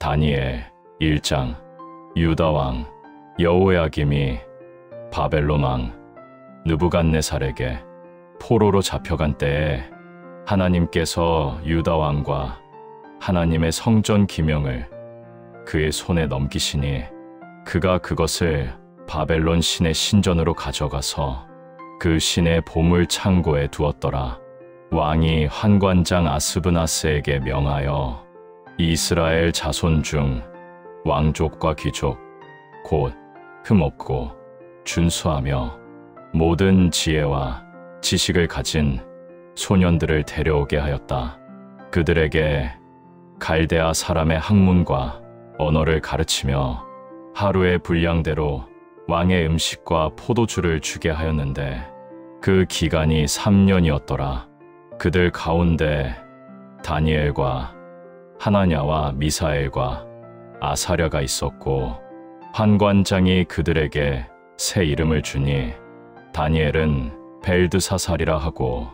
다니엘 1장. 유다 왕 여호야김이 바벨론 왕 느부갓네살에게 포로로 잡혀간 때에 하나님께서 유다 왕과 하나님의 성전 기명을 그의 손에 넘기시니 그가 그것을 바벨론 신의 신전으로 가져가서 그 신의 보물 창고에 두었더라. 왕이 환관장 아스브나스에게 명하여 이스라엘 자손 중 왕족과 귀족 곧 흠없고 준수하며 모든 지혜와 지식을 가진 소년들을 데려오게 하였다. 그들에게 갈대아 사람의 학문과 언어를 가르치며 하루의 분량대로 왕의 음식과 포도주를 주게 하였는데 그 기간이 3년이었더라. 그들 가운데 다니엘과 하나냐와 미사엘과 아사랴가 있었고 환관장이 그들에게 새 이름을 주니 다니엘은 벨드사살이라 하고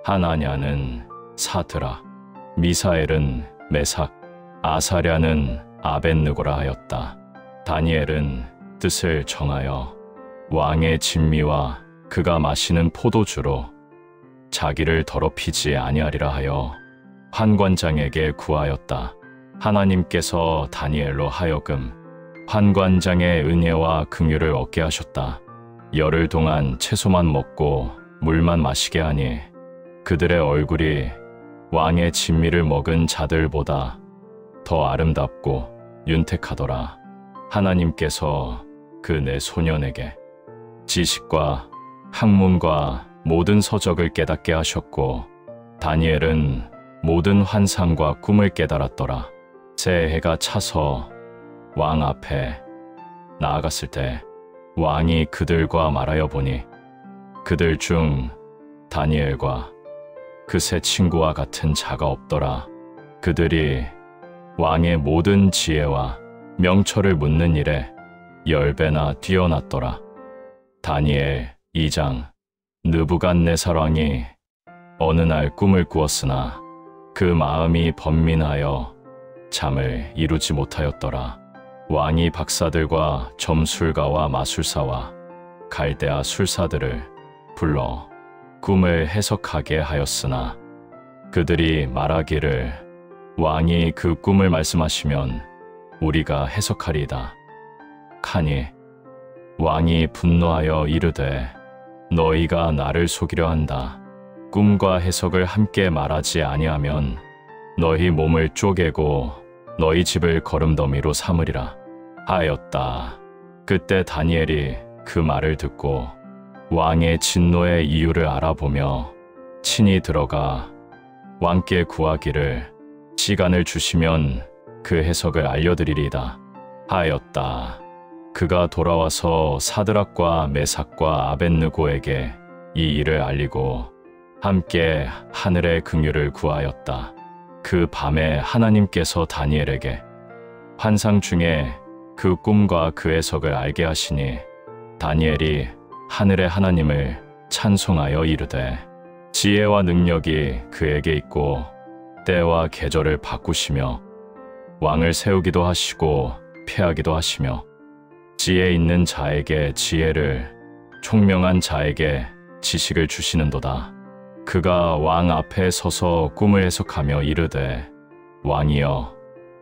하나냐는 사드라, 미사엘은 메삭, 아사랴는 아벳느고라 하였다. 다니엘은 뜻을 정하여 왕의 진미와 그가 마시는 포도주로 자기를 더럽히지 아니하리라 하여 환관장에게 구하였다. 하나님께서 다니엘로 하여금 환관장의 은혜와 긍휼을 얻게 하셨다. 열흘 동안 채소만 먹고 물만 마시게 하니 그들의 얼굴이 왕의 진미를 먹은 자들보다 더 아름답고 윤택하더라. 하나님께서 그 내 소년에게 지식과 학문과 모든 서적을 깨닫게 하셨고 다니엘은 모든 환상과 꿈을 깨달았더라. 새 해가 차서 왕 앞에 나아갔을 때 왕이 그들과 말하여 보니 그들 중 다니엘과 그 세 친구와 같은 자가 없더라. 그들이 왕의 모든 지혜와 명철을 묻는 일에 10배나 뛰어났더라. 다니엘 2장. 느부갓네살 왕이 어느 날 꿈을 꾸었으나 그 마음이 번민하여 잠을 이루지 못하였더라. 왕이 박사들과 점술가와 마술사와 갈대아 술사들을 불러 꿈을 해석하게 하였으나 그들이 말하기를 왕이 그 꿈을 말씀하시면 우리가 해석하리이다. 하니 왕이 분노하여 이르되 너희가 나를 속이려 한다. 꿈과 해석을 함께 말하지 아니하면 너희 몸을 쪼개고 너희 집을 거름더미로 삼으리라 하였다. 그때 다니엘이 그 말을 듣고 왕의 진노의 이유를 알아보며 친히 들어가 왕께 구하기를 시간을 주시면 그 해석을 알려드리리이다 하였다. 그가 돌아와서 사드락과 메삭과 아벳느고에게 이 일을 알리고 함께 하늘의 긍휼을 구하였다. 그 밤에 하나님께서 다니엘에게 환상 중에 그 꿈과 그 해석을 알게 하시니 다니엘이 하늘의 하나님을 찬송하여 이르되 지혜와 능력이 그에게 있고 때와 계절을 바꾸시며 왕을 세우기도 하시고 패하기도 하시며 지혜 있는 자에게 지혜를 총명한 자에게 지식을 주시는도다. 그가 왕 앞에 서서 꿈을 해석하며 이르되 왕이여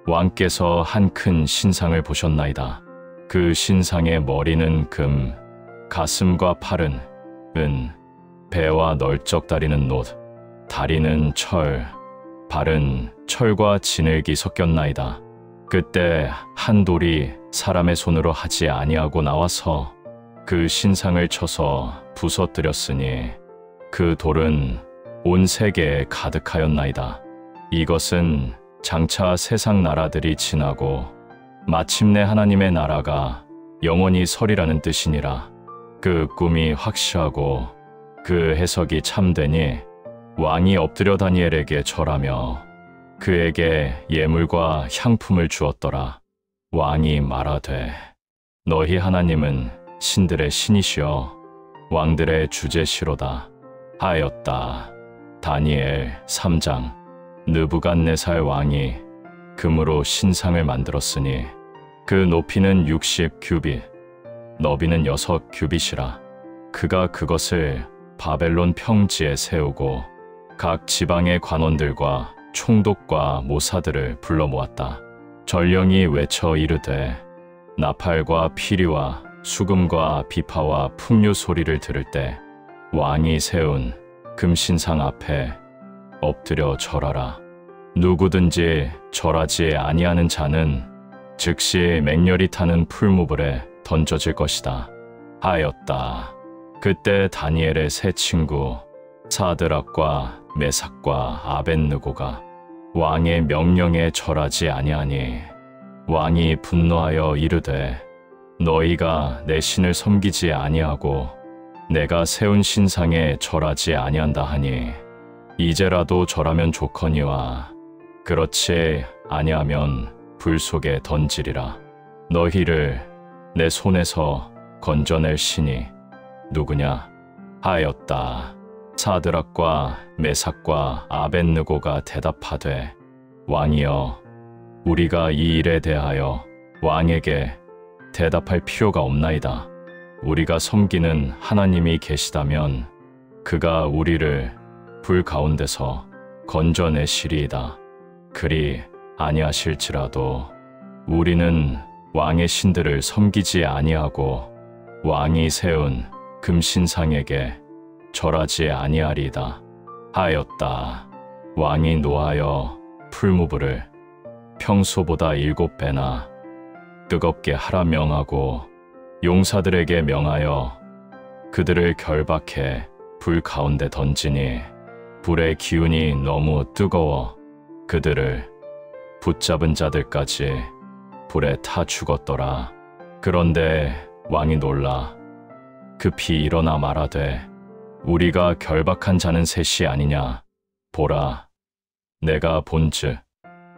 왕께서 한 큰 신상을 보셨나이다. 그 신상의 머리는 금, 가슴과 팔은 은, 배와 널쩍다리는 놋, 다리는 철, 발은 철과 진흙이 섞였나이다. 그때 한 돌이 사람의 손으로 하지 아니하고 나와서 그 신상을 쳐서 부서뜨렸으니 그 돌은 온 세계에 가득하였나이다. 이것은 장차 세상 나라들이 지나고 마침내 하나님의 나라가 영원히 서리라는 뜻이니라. 그 꿈이 확실하고 그 해석이 참되니 왕이 엎드려 다니엘에게 절하며 그에게 예물과 향품을 주었더라. 왕이 말하되 너희 하나님은 신들의 신이시여 왕들의 주제시로다 하였다. 다니엘 3장. 느부갓네살 왕이 금으로 신상을 만들었으니 그 높이는 60규빗, 너비는 6규빗이라. 그가 그것을 바벨론 평지에 세우고 각 지방의 관원들과 총독과 모사들을 불러 모았다. 전령이 외쳐 이르되 나팔과 피리와 수금과 비파와 풍류 소리를 들을 때 왕이 세운 금신상 앞에 엎드려 절하라. 누구든지 절하지 아니하는 자는 즉시 맹렬히 타는 풀무불에 던져질 것이다 하였다. 그때 다니엘의 세 친구 사드락과 메삭과 아벳느고가 왕의 명령에 절하지 아니하니 왕이 분노하여 이르되 너희가 내 신을 섬기지 아니하고 내가 세운 신상에 절하지 아니한다 하니 이제라도 절하면 좋거니와 그렇지 아니하면 불 속에 던지리라. 너희를 내 손에서 건져낼 신이 누구냐 하였다. 사드락과 메삭과 아벳느고가 대답하되 왕이여 우리가 이 일에 대하여 왕에게 대답할 필요가 없나이다. 우리가 섬기는 하나님이 계시다면 그가 우리를 불 가운데서 건져내시리이다. 그리 아니하실지라도 우리는 왕의 신들을 섬기지 아니하고 왕이 세운 금신상에게 절하지 아니하리이다 하였다. 왕이 노하여 풀무불을 평소보다 7배나 뜨겁게 하라 명하고 용사들에게 명하여 그들을 결박해 불 가운데 던지니 불의 기운이 너무 뜨거워 그들을 붙잡은 자들까지 불에 타 죽었더라. 그런데 왕이 놀라 급히 일어나 말하되 우리가 결박한 자는 셋이 아니냐. 보라 내가 본즉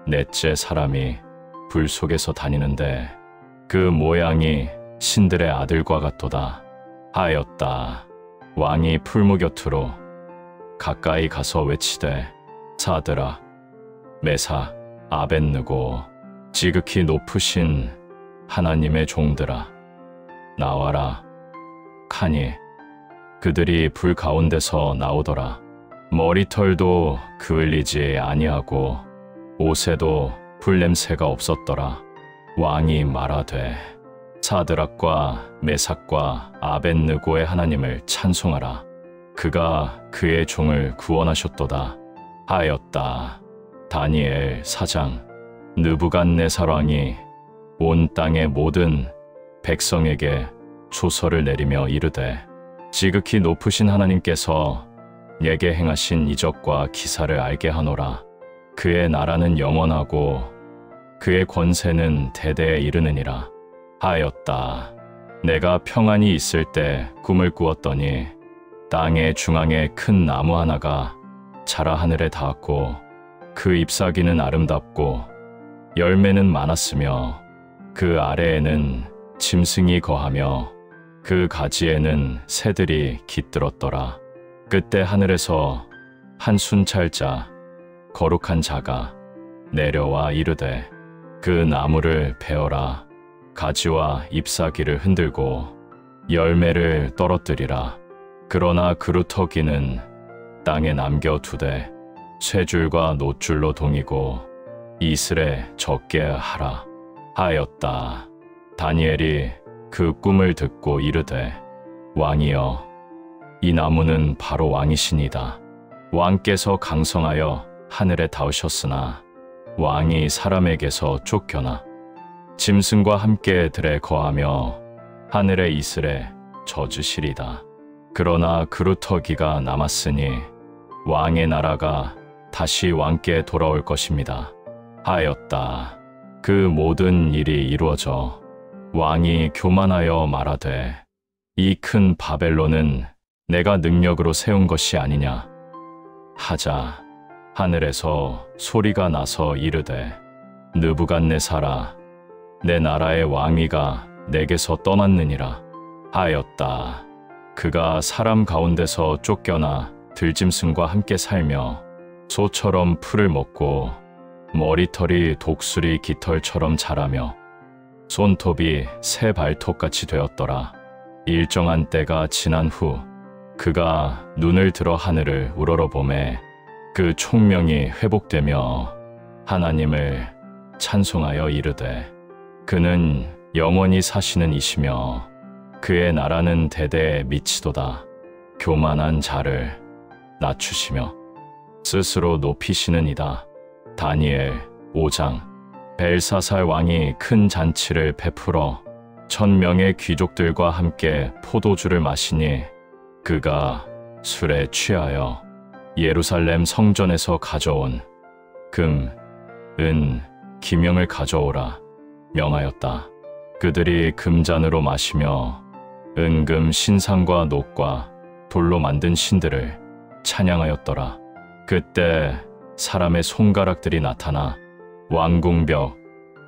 넷째 사람이 불 속에서 다니는데 그 모양이 신들의 아들과 같도다 하였다. 왕이 풀무 곁으로 가까이 가서 외치되 사드락 메삭 아벳느고 지극히 높으신 하나님의 종들아 나와라 하니 그들이 불 가운데서 나오더라. 머리털도 그을리지 아니하고 옷에도 불냄새가 없었더라. 왕이 말하되 사드락과 메삭과 아벳느고의 하나님을 찬송하라. 그가 그의 종을 구원하셨도다 하였다. 다니엘 4장. 느부갓네살 왕이 온 땅의 모든 백성에게 조서를 내리며 이르되 지극히 높으신 하나님께서 내게 행하신 이적과 기사를 알게 하노라. 그의 나라는 영원하고 그의 권세는 대대에 이르느니라 하였다. 내가 평안히 있을 때 꿈을 꾸었더니 땅의 중앙에 큰 나무 하나가 자라 하늘에 닿았고 그 잎사귀는 아름답고 열매는 많았으며 그 아래에는 짐승이 거하며 그 가지에는 새들이 깃들었더라. 그때 하늘에서 한 순찰자 거룩한 자가 내려와 이르되 그 나무를 베어라. 가지와 잎사귀를 흔들고 열매를 떨어뜨리라. 그러나 그루터기는 땅에 남겨두되 쇠줄과 놋줄로 동이고 이슬에 적게 하라 하였다. 다니엘이 그 꿈을 듣고 이르되 왕이여 이 나무는 바로 왕이시니이다. 왕께서 강성하여 하늘에 닿으셨으나 왕이 사람에게서 쫓겨나 짐승과 함께 들에 거하며 하늘의 이슬에 젖으시리다. 그러나 그루터기가 남았으니 왕의 나라가 다시 왕께 돌아올 것입니다 하였다. 그 모든 일이 이루어져 왕이 교만하여 말하되 이 큰 바벨론은 내가 능력으로 세운 것이 아니냐 하자 하늘에서 소리가 나서 이르되 느부갓네살아 내 나라의 왕위가 내게서 떠났느니라 하였다. 그가 사람 가운데서 쫓겨나 들짐승과 함께 살며 소처럼 풀을 먹고 머리털이 독수리 깃털처럼 자라며 손톱이 새 발톱같이 되었더라. 일정한 때가 지난 후 그가 눈을 들어 하늘을 우러러보매 그 총명이 회복되며 하나님을 찬송하여 이르되 그는 영원히 사시는 이시며 그의 나라는 대대에 미치도다. 교만한 자를 낮추시며 스스로 높이시는 이다. 다니엘 5장. 벨사살 왕이 큰 잔치를 베풀어 1000명의 귀족들과 함께 포도주를 마시니 그가 술에 취하여 예루살렘 성전에서 가져온 금, 은, 기명을 가져오라 명하였다. 그들이 금잔으로 마시며 은금 신상과 녹과 돌로 만든 신들을 찬양하였더라. 그때 사람의 손가락들이 나타나 왕궁벽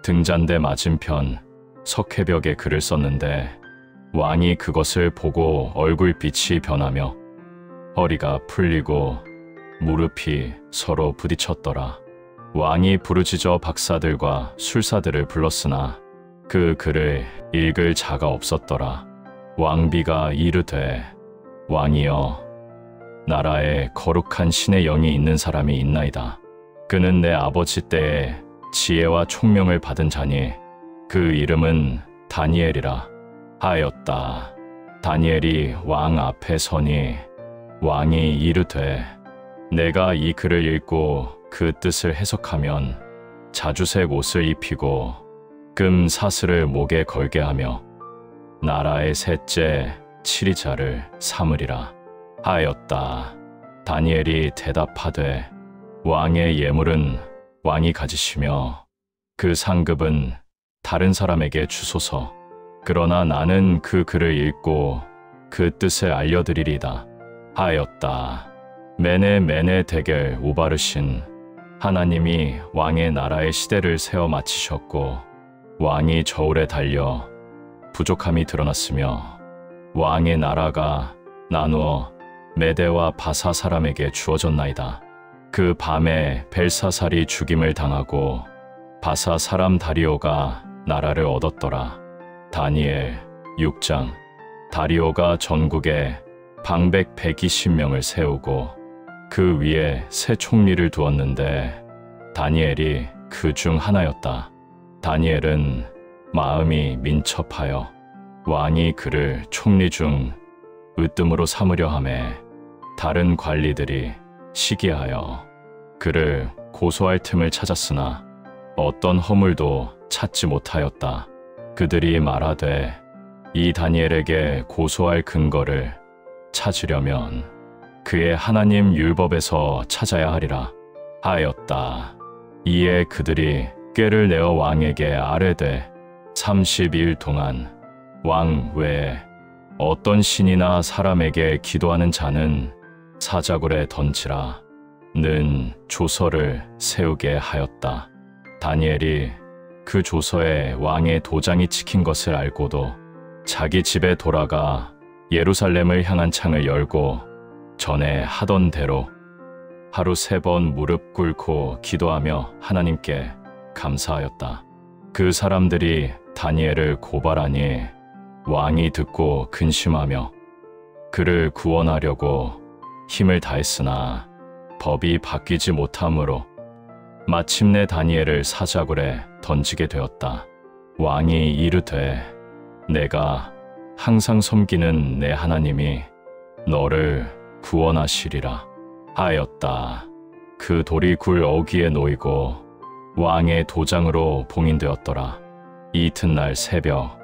등잔대 맞은편 석회벽에 글을 썼는데 왕이 그것을 보고 얼굴빛이 변하며 허리가 풀리고 무릎이 서로 부딪혔더라. 왕이 부르짖어 박사들과 술사들을 불렀으나 그 글을 읽을 자가 없었더라. 왕비가 이르되 왕이여 나라에 거룩한 신의 영이 있는 사람이 있나이다. 그는 내 아버지 때에 지혜와 총명을 받은 자니 그 이름은 다니엘이라 하였다. 다니엘이 왕 앞에 서니 왕이 이르되 내가 이 글을 읽고 그 뜻을 해석하면 자주색 옷을 입히고 금 사슬을 목에 걸게 하며 나라의 셋째 치리자를 삼으리라 하였다. 다니엘이 대답하되 왕의 예물은 왕이 가지시며 그 상급은 다른 사람에게 주소서. 그러나 나는 그 글을 읽고 그 뜻을 알려드리리다 하였다. 메네 데겔 우바르신 하나님이 왕의 나라의 시대를 세워 마치셨고 왕이 저울에 달려 부족함이 드러났으며 왕의 나라가 나누어 메대와 바사 사람에게 주어졌나이다. 그 밤에 벨사살이 죽임을 당하고 바사 사람 다리오가 나라를 얻었더라. 다니엘 6장. 다리오가 전국에 방백 120명을 세우고 그 위에 새 총리를 두었는데 다니엘이 그 중 하나였다. 다니엘은 마음이 민첩하여 왕이 그를 총리 중 으뜸으로 삼으려 하매 다른 관리들이 시기하여 그를 고소할 틈을 찾았으나 어떤 허물도 찾지 못하였다. 그들이 말하되 이 다니엘에게 고소할 근거를 찾으려면 그의 하나님 율법에서 찾아야 하리라 하였다. 이에 그들이 꾀를 내어 왕에게 아뢰되 30일 동안 왕 외에 어떤 신이나 사람에게 기도하는 자는 사자굴에 던지라 는 조서를 세우게 하였다. 다니엘이 그 조서에 왕의 도장이 찍힌 것을 알고도 자기 집에 돌아가 예루살렘을 향한 창을 열고 전에 하던 대로 하루 3번 무릎 꿇고 기도하며 하나님께 감사하였다. 그 사람들이 다니엘을 고발하니 왕이 듣고 근심하며 그를 구원하려고 힘을 다했으나 법이 바뀌지 못하므로 마침내 다니엘을 사자굴에 던지게 되었다. 왕이 이르되 내가 항상 섬기는 내 하나님이 너를 구원하시리라 하였다. 그 돌이 굴 어귀에 놓이고 왕의 도장으로 봉인되었더라. 이튿날 새벽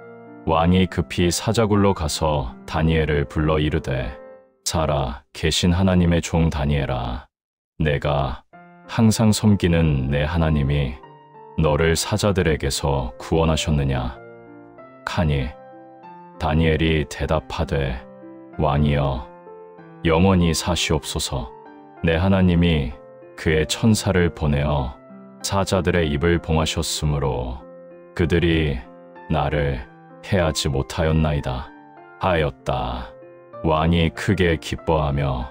왕이 급히 사자굴로 가서 다니엘을 불러 이르되 살아 계신 하나님의 종 다니엘아 내가 항상 섬기는 내 하나님이 너를 사자들에게서 구원하셨느냐 하니 다니엘이 대답하되 왕이여 영원히 사시옵소서. 내 하나님이 그의 천사를 보내어 사자들의 입을 봉하셨으므로 그들이 나를 해하지 못하였나이다 하였다. 왕이 크게 기뻐하며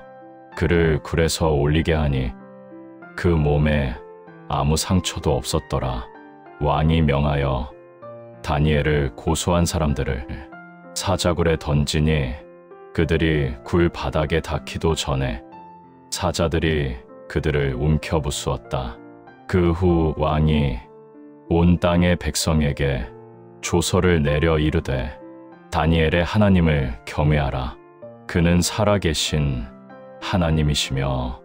그를 굴에서 올리게 하니 그 몸에 아무 상처도 없었더라. 왕이 명하여 다니엘을 고소한 사람들을 사자굴에 던지니 그들이 굴 바닥에 닿기도 전에 사자들이 그들을 움켜부수었다. 그 후 왕이 온 땅의 백성에게 조서를 내려 이르되 다니엘의 하나님을 경외하라. 그는 살아계신 하나님이시며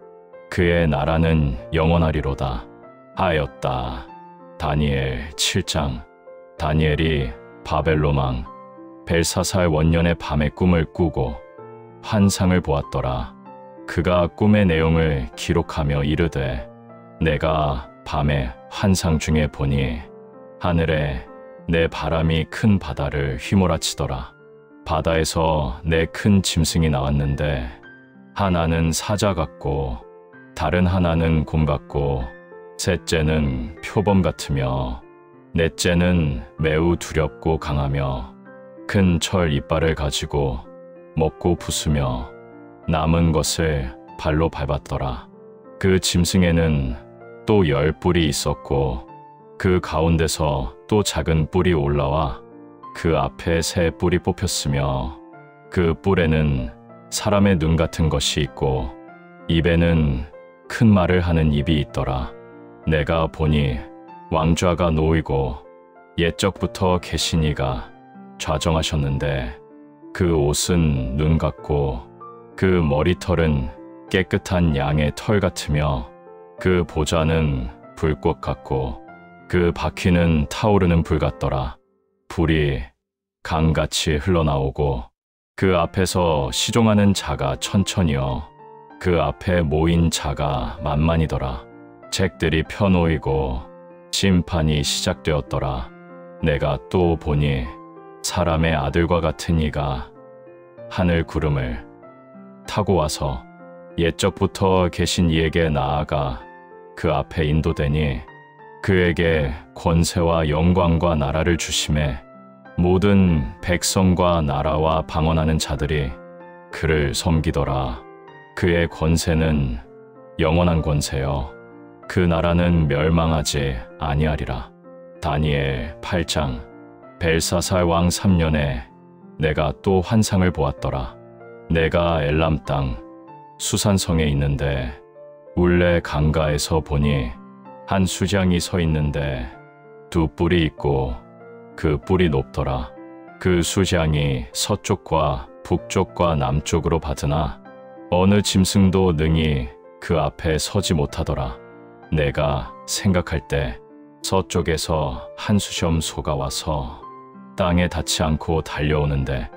그의 나라는 영원하리로다 하였다. 다니엘 7장. 다니엘이 바벨론 왕 벨사살 원년의 밤에 꿈을 꾸고 환상을 보았더라. 그가 꿈의 내용을 기록하며 이르되 내가 밤에 환상 중에 보니 하늘에 내 바람이 큰 바다를 휘몰아치더라. 바다에서 내 큰 짐승이 나왔는데 하나는 사자 같고 다른 하나는 곰 같고 셋째는 표범 같으며 넷째는 매우 두렵고 강하며 큰 철 이빨을 가지고 먹고 부수며 남은 것을 발로 밟았더라. 그 짐승에는 또 10뿔이 있었고 그 가운데서 또 작은 뿔이 올라와 그 앞에 3뿔이 뽑혔으며 그 뿔에는 사람의 눈 같은 것이 있고 입에는 큰 말을 하는 입이 있더라. 내가 보니 왕좌가 놓이고 옛적부터 계신 이가 좌정하셨는데 그 옷은 눈 같고 그 머리털은 깨끗한 양의 털 같으며 그 보좌는 불꽃 같고 그 바퀴는 타오르는 불 같더라. 불이 강같이 흘러나오고 그 앞에서 시종하는 자가 천천히요 그 앞에 모인 자가 만만이더라. 책들이 펴놓이고 심판이 시작되었더라. 내가 또 보니 사람의 아들과 같은 이가 하늘 구름을 타고 와서 옛적부터 계신 이에게 나아가 그 앞에 인도되니 그에게 권세와 영광과 나라를 주심에 모든 백성과 나라와 방언하는 자들이 그를 섬기더라. 그의 권세는 영원한 권세요 그 나라는 멸망하지 아니하리라. 다니엘 8장. 벨사살 왕 3년에 내가 또 환상을 보았더라. 내가 엘람 땅 수산성에 있는데 울레 강가에서 보니 한 수장이 서 있는데 2뿔이 있고 그 뿔이 높더라. 그 수장이 서쪽과 북쪽과 남쪽으로 받으나 어느 짐승도 능히 그 앞에 서지 못하더라. 내가 생각할 때 서쪽에서 한 수염 소가 와서 땅에 닿지 않고 달려오는데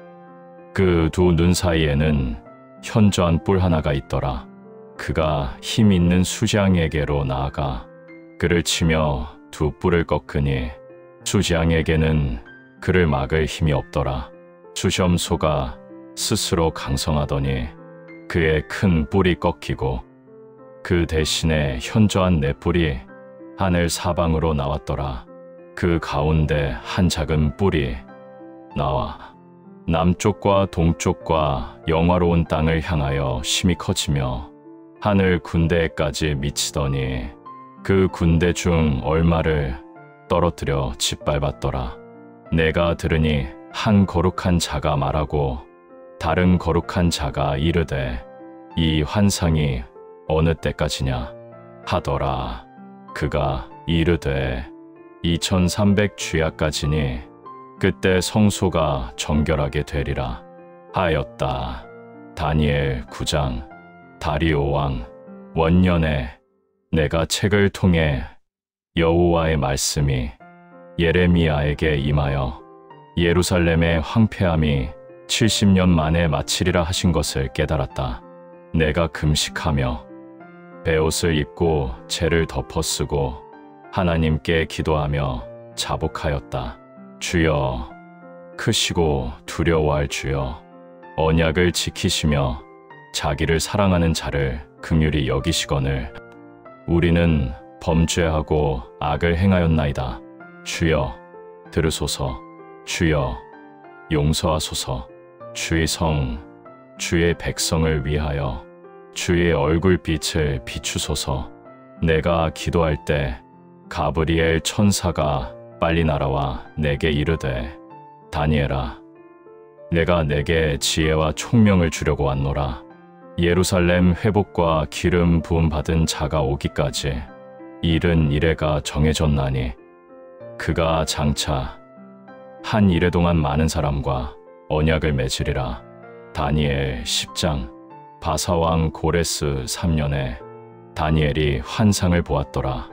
그 2 눈 사이에는 현저한 뿔 하나가 있더라. 그가 힘 있는 수장에게로 나아가 그를 치며 2 뿔을 꺾으니 수장에게는 그를 막을 힘이 없더라. 수염소가 스스로 강성하더니 그의 큰 뿔이 꺾이고 그 대신에 현저한 네 뿔이 하늘 사방으로 나왔더라. 그 가운데 한 작은 뿔이 나와 남쪽과 동쪽과 영화로운 땅을 향하여 심히 커지며 하늘 군대에까지 미치더니 그 군대 중 얼마를 떨어뜨려 짓밟았더라. 내가 들으니 한 거룩한 자가 말하고 다른 거룩한 자가 이르되 이 환상이 어느 때까지냐 하더라. 그가 이르되 2300주야까지니 그때 성소가 정결하게 되리라 하였다. 다니엘 9장. 다리오 왕 원년에 내가 책을 통해 여호와의 말씀이 예레미야에게 임하여 예루살렘의 황폐함이 70년 만에 마치리라 하신 것을 깨달았다. 내가 금식하며 베옷을 입고 재를 덮어쓰고 하나님께 기도하며 자복하였다. 주여, 크시고 두려워할 주여, 언약을 지키시며 자기를 사랑하는 자를 긍휼히 여기시거늘 우리는 범죄하고 악을 행하였나이다. 주여, 들으소서. 주여, 용서하소서. 주의 성, 주의 백성을 위하여 주의 얼굴빛을 비추소서. 내가 기도할 때 가브리엘 천사가 빨리 날아와 내게 이르되 다니엘아 내가 내게 지혜와 총명을 주려고 왔노라. 예루살렘 회복과 기름 부음 받은 자가 오기까지 일은 이래가 정해졌나니 그가 장차 한 이래 동안 많은 사람과 언약을 맺으리라. 다니엘 10장. 바사왕 고레스 3년에 다니엘이 환상을 보았더라.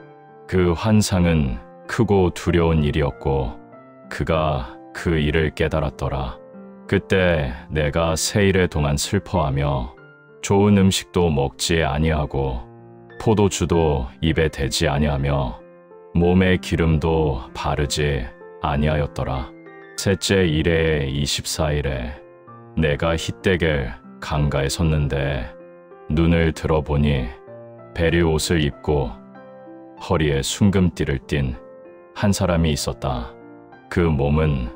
그 환상은 크고 두려운 일이었고 그가 그 일을 깨달았더라. 그때 내가 세 일에 동안 슬퍼하며 좋은 음식도 먹지 아니하고 포도주도 입에 대지 아니하며 몸에 기름도 바르지 아니하였더라. 셋째 일의 24일에 내가 히데겔 강가에 섰는데 눈을 들어보니 베리 옷을 입고 허리에 순금띠를 띤 한 사람이 있었다. 그 몸은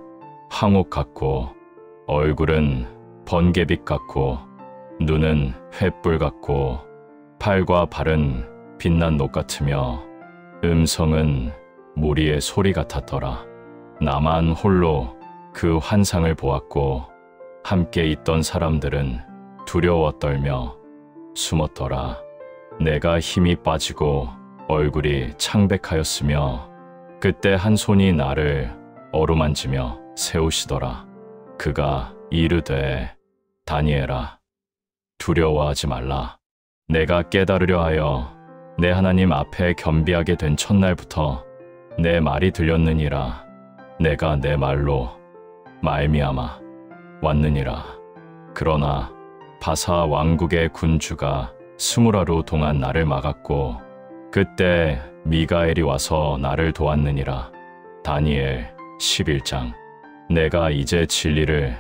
황옥 같고 얼굴은 번개빛 같고 눈은 횃불 같고 팔과 발은 빛난 녹 같으며 음성은 무리의 소리 같았더라. 나만 홀로 그 환상을 보았고 함께 있던 사람들은 두려워 떨며 숨었더라. 내가 힘이 빠지고 얼굴이 창백하였으며 그때 한 손이 나를 어루만지며 세우시더라. 그가 이르되 다니엘아 두려워하지 말라. 내가 깨달으려 하여 내 하나님 앞에 겸비하게 된 첫날부터 내 말이 들렸느니라. 내가 내 말로 말미암아 왔느니라. 그러나 바사 왕국의 군주가 20하루 동안 나를 막았고 그때 미가엘이 와서 나를 도왔느니라. 다니엘 11장. 내가 이제 진리를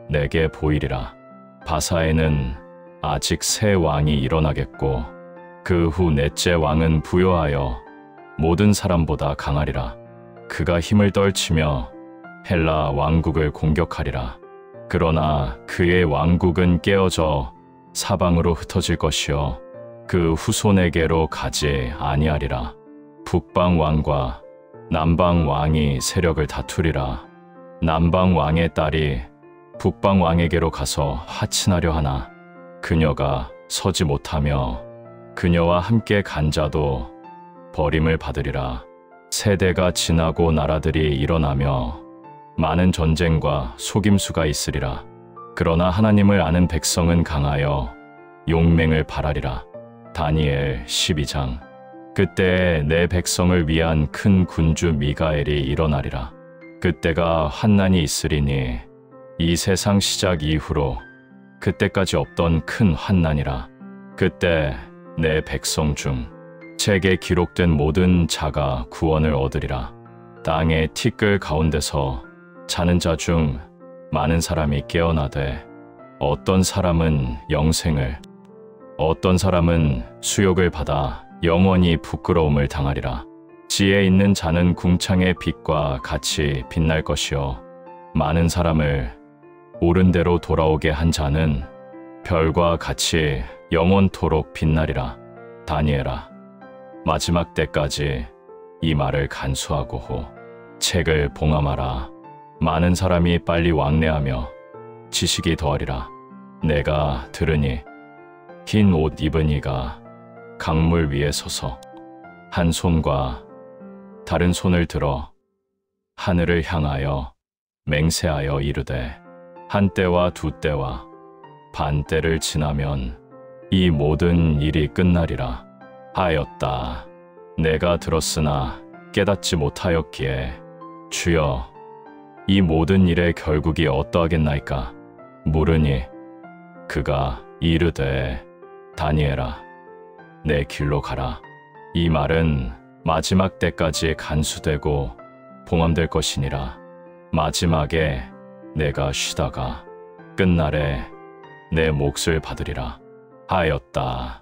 내게 보이리라. 바사에는 아직 새 왕이 일어나겠고 그 후 넷째 왕은 부요하여 모든 사람보다 강하리라. 그가 힘을 떨치며 헬라 왕국을 공격하리라. 그러나 그의 왕국은 깨어져 사방으로 흩어질 것이요 그 후손에게로 가지 아니하리라. 북방 왕과 남방 왕이 세력을 다투리라. 남방 왕의 딸이 북방 왕에게로 가서 화친하려 하나 그녀가 서지 못하며 그녀와 함께 간 자도 버림을 받으리라. 세대가 지나고 나라들이 일어나며 많은 전쟁과 속임수가 있으리라. 그러나 하나님을 아는 백성은 강하여 용맹을 발하리라. 다니엘 12장. 그때 내 백성을 위한 큰 군주 미가엘이 일어나리라. 그때가 환난이 있으리니 이 세상 시작 이후로 그때까지 없던 큰 환난이라. 그때 내 백성 중 책에 기록된 모든 자가 구원을 얻으리라. 땅의 티끌 가운데서 자는 자 중 많은 사람이 깨어나되 어떤 사람은 영생을 어떤 사람은 수욕을 받아 영원히 부끄러움을 당하리라. 지혜 있는 자는 궁창의 빛과 같이 빛날 것이요 많은 사람을 옳은 대로 돌아오게 한 자는 별과 같이 영원토록 빛나리라. 다니엘아 마지막 때까지 이 말을 간수하고 호 책을 봉함하라. 많은 사람이 빨리 왕래하며 지식이 더하리라. 내가 들으니 흰 옷 입은 이가 강물 위에 서서 한 손과 다른 손을 들어 하늘을 향하여 맹세하여 이르되 한 때와 두 때와 반 때를 지나면 이 모든 일이 끝나리라 하였다. 내가 들었으나 깨닫지 못하였기에 주여 이 모든 일의 결국이 어떠하겠나이까 물으니 그가 이르되 다니엘아 내 길로 가라. 이 말은 마지막 때까지 간수되고 봉함될 것이니라. 마지막에 내가 쉬다가 끝날에 내 몫을 받으리라 하였다.